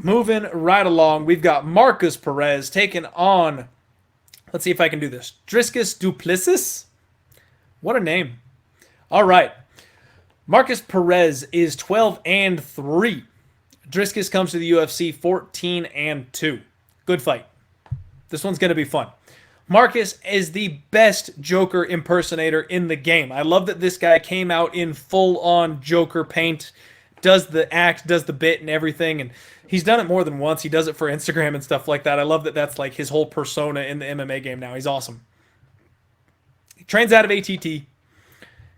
Moving right along, we've got Markus Perez taking on, let's see if I can do this, Dricus du Plessis? What a name. All right. Markus Perez is 12 and 3. Dricus comes to the UFC 14 and 2. Good fight. This one's going to be fun. Markus is the best Joker impersonator in the game. I love that this guy came out in full-on Joker paint, does the act, does the bit and everything, and he's done it more than once. He does it for Instagram and stuff like that. I love that that's like his whole persona in the MMA game now. He's awesome. He trains out of ATT.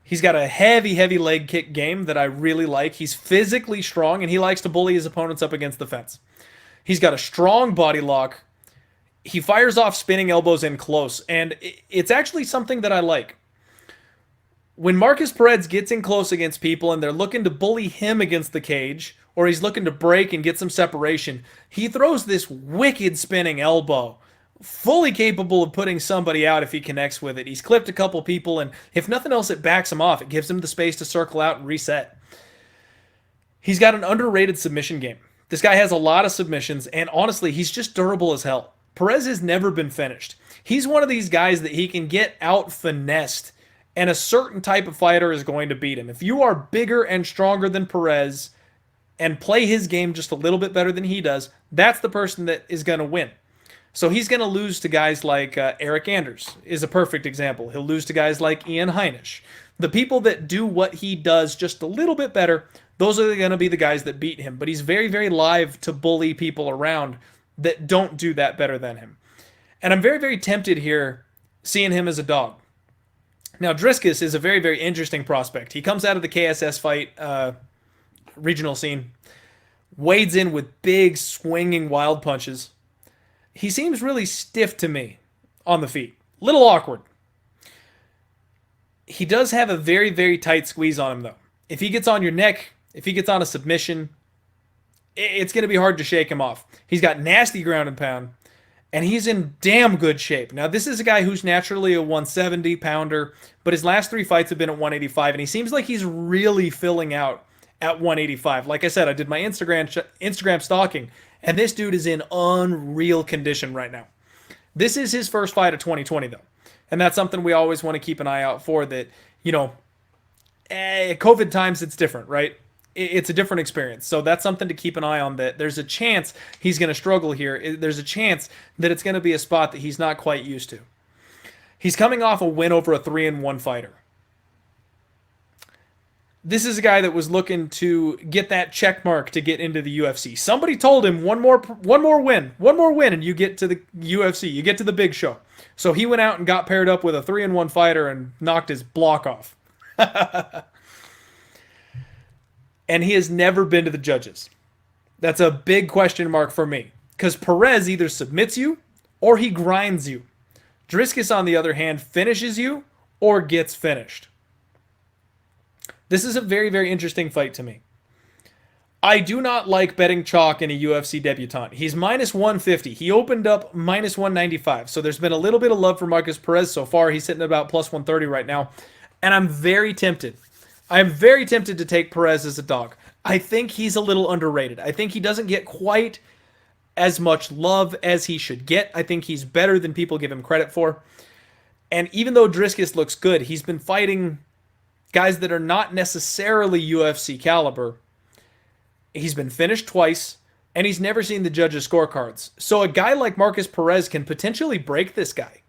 He's got a heavy, heavy leg kick game that I really like. He's physically strong, and he likes to bully his opponents up against the fence. He's got a strong body lock. He fires off spinning elbows in close, and it's actually something that I like. When Markus Perez gets in close against people and they're looking to bully him against the cage, or he's looking to break and get some separation, he throws this wicked spinning elbow, fully capable of putting somebody out if he connects with it. He's clipped a couple people, and if nothing else, it backs him off. It gives him the space to circle out and reset. He's got an underrated submission game. This guy has a lot of submissions, and honestly, he's just durable as hell. Perez has never been finished. He's one of these guys that he can get out finessed, and a certain type of fighter is going to beat him. If you are bigger and stronger than Perez and play his game just a little bit better than he does, that's the person that is going to win. So he's going to lose to guys like Eric Anders is a perfect example. He'll lose to guys like Ian Heinisch. The people that do what he does just a little bit better, those are going to be the guys that beat him. But he's very, very live to bully people around that don't do that better than him. And I'm very, very tempted here seeing him as a dog. Now, Dricus is a very, very interesting prospect. He comes out of the KSS fight regional scene, wades in with big, swinging, wild punches. He seems really stiff to me on the feet. Little awkward. He does have a very, very tight squeeze on him, though. If he gets on your neck, if he gets on a submission, it's going to be hard to shake him off. He's got nasty ground and pound, and he's in damn good shape. Now, this is a guy who's naturally a 170 pounder, but his last 3 fights have been at 185, and he seems like he's really filling out at 185. Like I said, I did my Instagram stalking, and this dude is in unreal condition right now. This is his first fight of 2020, though, and that's something we always want to keep an eye out for. That, COVID times, it's different, right? It's a different experience. So that's something to keep an eye on, that there's a chance he's going to struggle here. There's a chance that it's going to be a spot that he's not quite used to. He's coming off a win over a 3-1 fighter. This is a guy that was looking to get that check mark to get into the UFC. Somebody told him one more win, and you get to the UFC, you get to the big show. So he went out and got paired up with a 3-1 fighter and knocked his block off. And he has never been to the judges. That's a big question mark for me, because Perez either submits you or he grinds you. Dricus, on the other hand, finishes you or gets finished. This is a very, very interesting fight to me. I do not like betting chalk in a UFC debutant. He's minus 150. He opened up minus 195. So there's been a little bit of love for Markus Perez so far. He's sitting at about plus 130 right now. And I'm very tempted. I am very tempted to take Perez as a dog. I think he's a little underrated. I think he doesn't get quite as much love as he should get. I think he's better than people give him credit for. And even though Dricus looks good, he's been fighting guys that are not necessarily UFC caliber. He's been finished twice, and he's never seen the judges' scorecards. So a guy like Markus Perez can potentially break this guy.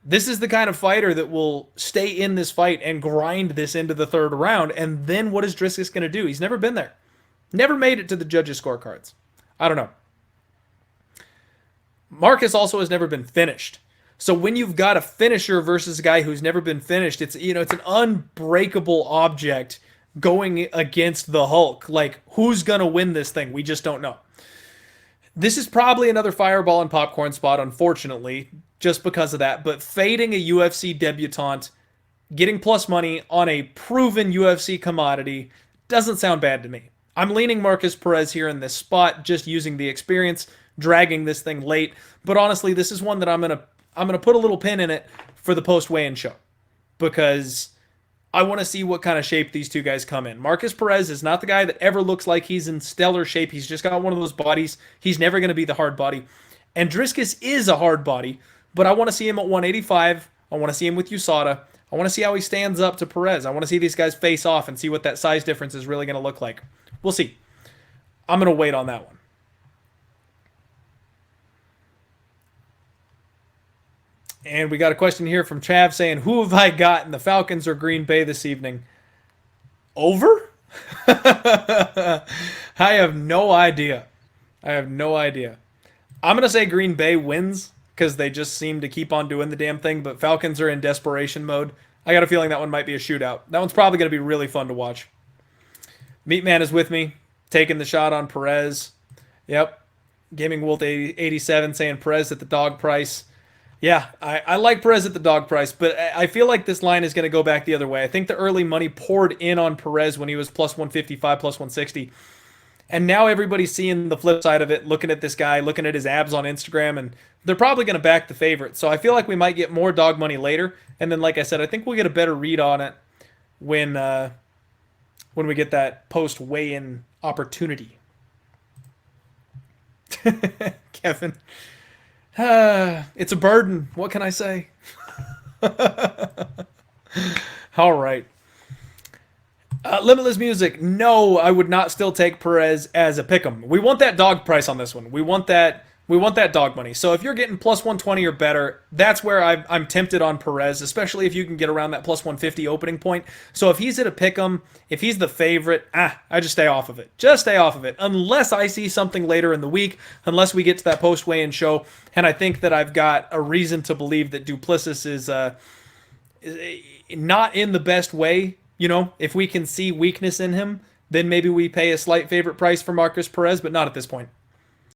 This is the kind of fighter that will stay in this fight and grind this into the third round. And then what is Dricus going to do? He's never been there. Never made it to the judges' scorecards. I don't know. Markus also has never been finished. So when you've got a finisher versus a guy who's never been finished, it's an unbreakable object going against the Hulk. Like, who's going to win this thing? We just don't know. This is probably another fireball and popcorn spot, unfortunately, just because of that. But fading a UFC debutante, getting plus money on a proven UFC commodity, doesn't sound bad to me. I'm leaning Markus Perez here in this spot, just using the experience, dragging this thing late. But honestly, this is one that I'm gonna put a little pin in it for the post weigh-in show, because I want to see what kind of shape these two guys come in. Markus Perez is not the guy that ever looks like he's in stellar shape. He's just got one of those bodies. He's never going to be the hard body. And Dricus is a hard body, but I want to see him at 185. I want to see him with USADA. I want to see how he stands up to Perez. I want to see these guys face off and see what that size difference is really going to look like. We'll see. I'm going to wait on that one. And we got a question here from Chav saying, who have I got in the Falcons or Green Bay this evening? Over? I have no idea. I have no idea. I'm going to say Green Bay wins because they just seem to keep on doing the damn thing, but Falcons are in desperation mode. I got a feeling that one might be a shootout. That one's probably going to be really fun to watch. Meatman is with me, taking the shot on Perez. Yep. Gaming Wolf 87 saying Perez at the dog price. Yeah, I like Perez at the dog price, but I feel like this line is going to go back the other way. I think the early money poured in on Perez when he was plus 155, plus 160. And now everybody's seeing the flip side of it, looking at this guy, looking at his abs on Instagram, and they're probably going to back the favorite. So I feel like we might get more dog money later. And then, like I said, I think we'll get a better read on it when we get that post weigh-in opportunity. Kevin. It's a burden. What can I say? All right. Limitless Music. No, I would not still take Perez as a pick'em. We want that dog price on this one. We want that dog money. So if you're getting plus 120 or better, that's where I'm tempted on Perez, especially if you can get around that plus 150 opening point. So if he's at a pick'em, if he's the favorite, I just stay off of it. Just stay off of it. Unless I see something later in the week, unless we get to that post weigh-in show, and I think that I've got a reason to believe that du Plessis is not in the best way. You know, if we can see weakness in him, then maybe we pay a slight favorite price for Markus Perez, but not at this point.